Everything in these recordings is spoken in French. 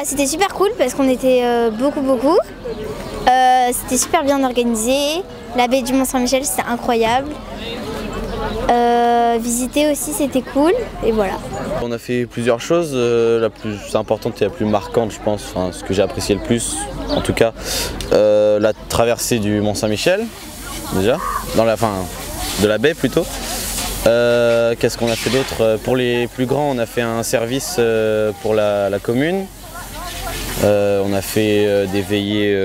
C'était super cool parce qu'on était beaucoup. C'était super bien organisé. La baie du Mont-Saint-Michel, c'était incroyable. Visiter aussi, c'était cool. Et voilà. On a fait plusieurs choses. La plus importante et la plus marquante, je pense, enfin, ce que j'ai apprécié le plus, en tout cas, la traversée du Mont-Saint-Michel, déjà, dans la fin de la baie plutôt. Qu'est-ce qu'on a fait d'autre? Pour les plus grands, on a fait un service pour la commune. On a fait des veillées,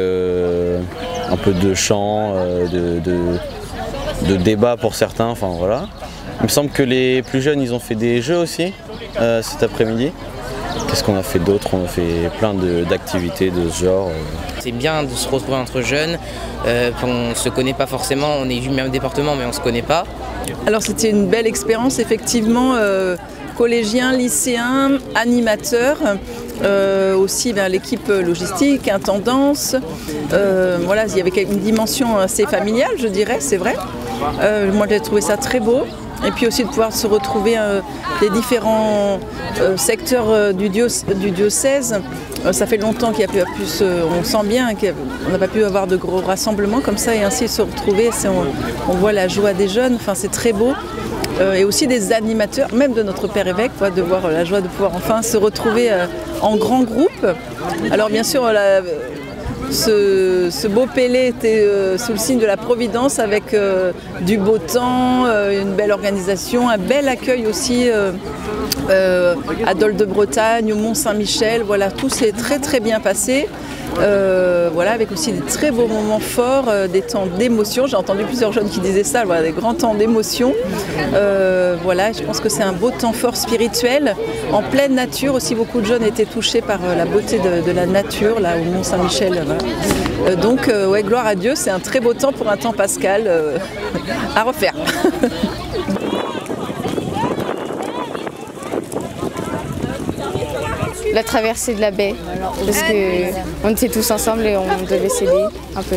un peu de chant, de débat pour certains, enfin voilà. Il me semble que les plus jeunes, ils ont fait des jeux aussi cet après-midi. Qu'est-ce qu'on a fait d'autre? On a fait plein d'activités de ce genre. C'est bien de se retrouver entre jeunes, on ne se connaît pas forcément, on est du même département mais on ne se connaît pas. Alors c'était une belle expérience effectivement, collégiens, lycéens, animateurs, aussi l'équipe logistique, intendance, voilà, il y avait une dimension assez familiale je dirais, c'est vrai. Moi j'ai trouvé ça très beau. Et puis aussi de pouvoir se retrouver les différents secteurs du diocèse. Ça fait longtemps qu'il n'y a plus, on sent bien qu'on n'a pas pu avoir de gros rassemblements comme ça et ainsi se retrouver, on voit la joie des jeunes, enfin, c'est très beau. Et aussi des animateurs, même de notre Père évêque, de voir la joie de pouvoir enfin se retrouver en grand groupe. Alors bien sûr, ce beau Pélé était sous le signe de la Providence avec du beau temps, une belle organisation, un bel accueil aussi à Dol de Bretagne, au Mont-Saint-Michel. Voilà, tout s'est très bien passé. Voilà, avec aussi des très beaux moments forts, des temps d'émotion. J'ai entendu plusieurs jeunes qui disaient ça, voilà, des grands temps d'émotion. Voilà, je pense que c'est un beau temps fort spirituel, en pleine nature. Aussi, beaucoup de jeunes étaient touchés par la beauté de la nature, là, au Mont-Saint-Michel. Voilà. Donc, ouais, gloire à Dieu, c'est un très beau temps pour un temps pascal à refaire. La traversée de la baie, parce qu'on était tous ensemble et on devait s'aider un peu.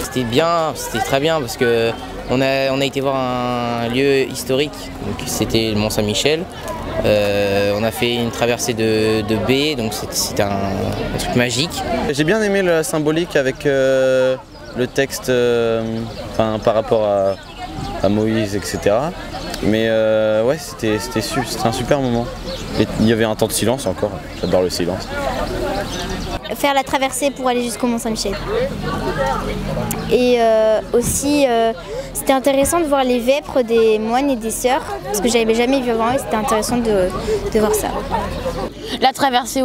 C'était bien, c'était très bien parce qu'on a été voir un lieu historique, c'était le Mont-Saint-Michel. On a fait une traversée de baie, donc c'était un truc magique. J'ai bien aimé la symbolique avec le texte par rapport à Moïse, etc. Mais ouais, c'était un super moment. Et il y avait un temps de silence encore, j'adore le silence. Faire la traversée pour aller jusqu'au Mont-Saint-Michel. Et aussi, c'était intéressant de voir les vêpres des moines et des sœurs, parce que j'avais jamais vu avant et c'était intéressant de voir ça. La traversée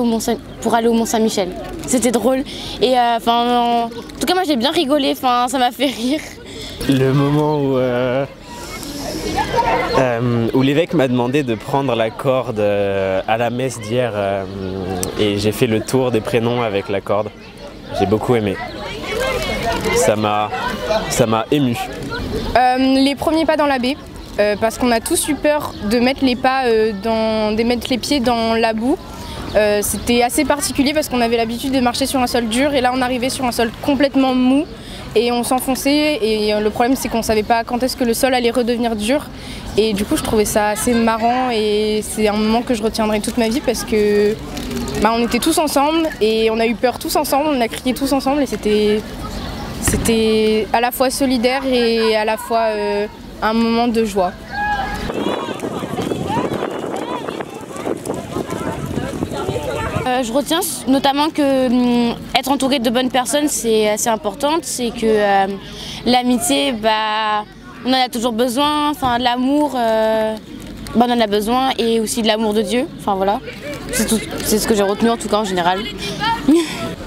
pour aller au Mont-Saint-Michel, c'était drôle. Et en tout cas, moi j'ai bien rigolé, ça m'a fait rire. Le moment où l'évêque m'a demandé de prendre la corde à la messe d'hier et j'ai fait le tour des prénoms avec la corde. J'ai beaucoup aimé. Ça m'a ému. Les premiers pas dans la baie, parce qu'on a tous eu peur de mettre les pas, de mettre les pieds dans la boue. C'était assez particulier parce qu'on avait l'habitude de marcher sur un sol dur et là on arrivait sur un sol complètement mou. Et on s'enfonçait et le problème c'est qu'on ne savait pas quand est-ce que le sol allait redevenir dur. Et du coup je trouvais ça assez marrant et c'est un moment que je retiendrai toute ma vie parce que on était tous ensemble et on a eu peur tous ensemble, on a crié tous ensemble et c'était à la fois solidaire et à la fois un moment de joie. Je retiens notamment que être entouré de bonnes personnes c'est assez important, c'est que l'amitié, on en a toujours besoin, de l'amour, on en a besoin et aussi de l'amour de Dieu, voilà, c'est ce que j'ai retenu en tout cas en général.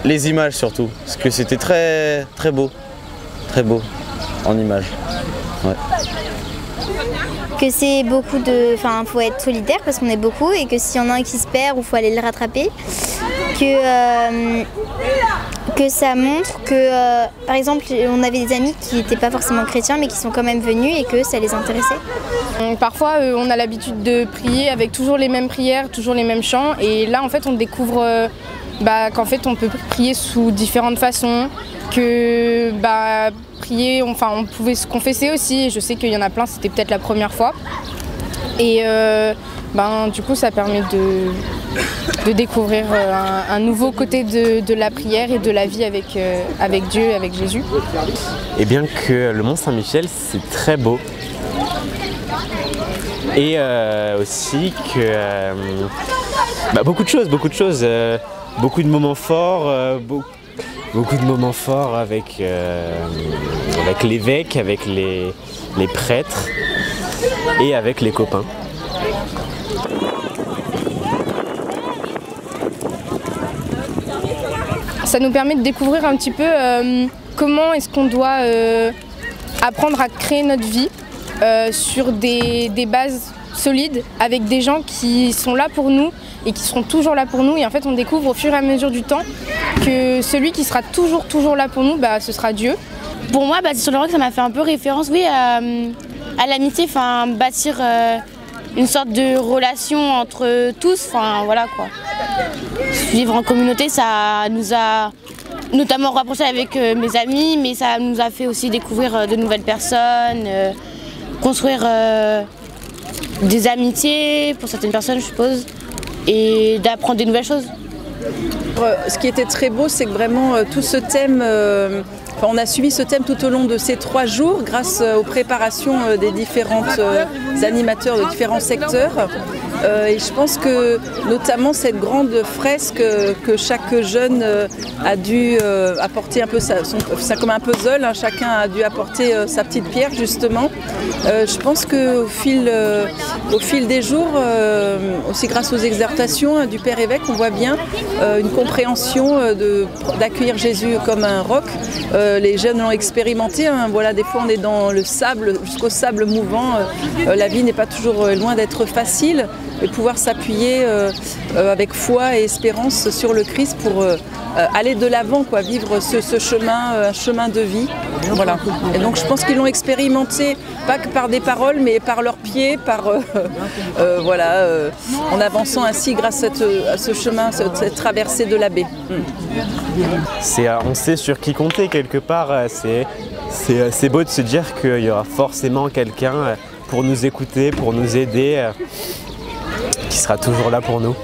Les images surtout, parce que c'était très beau en images. Ouais. Que c'est beaucoup de... faut être solidaire parce qu'on est beaucoup et que s'il y en a un qui se perd, il faut aller le rattraper. Que ça montre que, par exemple, on avait des amis qui n'étaient pas forcément chrétiens mais qui sont quand même venus et que ça les intéressait. Parfois, on a l'habitude de prier avec toujours les mêmes prières, toujours les mêmes chants et là, en fait, on découvre qu'en fait, on peut prier sous différentes façons, que prier, on pouvait se confesser aussi, et je sais qu'il y en a plein, c'était peut-être la première fois. Et du coup, ça permet de découvrir un nouveau côté de la prière et de la vie avec Dieu, avec Jésus. Et bien que le Mont Saint-Michel, c'est très beau. Et aussi que beaucoup de choses, beaucoup de moments forts, beaucoup de moments forts avec l'évêque, avec les prêtres et avec les copains. Ça nous permet de découvrir un petit peu comment est-ce qu'on doit apprendre à créer notre vie sur des bases solides, avec des gens qui sont là pour nous et qui seront toujours là pour nous. Et en fait, on découvre au fur et à mesure du temps que celui qui sera toujours là pour nous, ce sera Dieu. Pour moi, bâtir sur le roc, ça m'a fait un peu référence, oui, à l'amitié, bâtir une sorte de relation entre tous, voilà quoi. Vivre en communauté, ça nous a notamment rapprochés avec mes amis, mais ça nous a fait aussi découvrir de nouvelles personnes, construire des amitiés pour certaines personnes, je suppose, et d'apprendre des nouvelles choses. Ce qui était très beau, c'est que vraiment tout ce thème, on a suivi ce thème tout au long de ces 3 jours grâce aux préparations des différents animateurs de différents secteurs. Et je pense que notamment cette grande fresque que chaque jeune a dû apporter un peu, c'est comme un puzzle, hein, chacun a dû apporter sa petite pierre justement. Je pense qu'au fil des jours, aussi grâce aux exhortations du Père Évêque, on voit bien une compréhension d'accueillir Jésus comme un roc. Les jeunes l'ont expérimenté, hein, voilà, des fois on est dans le sable, jusqu'au sable mouvant, la vie n'est pas toujours loin d'être facile. Et pouvoir s'appuyer avec foi et espérance sur le Christ pour aller de l'avant, quoi, vivre ce chemin, un chemin de vie. Voilà. Et donc je pense qu'ils l'ont expérimenté, pas que par des paroles, mais par leurs pieds, en avançant ainsi grâce à ce chemin, cette traversée de la baie. On sait sur qui compter quelque part. C'est beau de se dire qu'il y aura forcément quelqu'un pour nous écouter, pour nous aider, qui sera toujours là pour nous.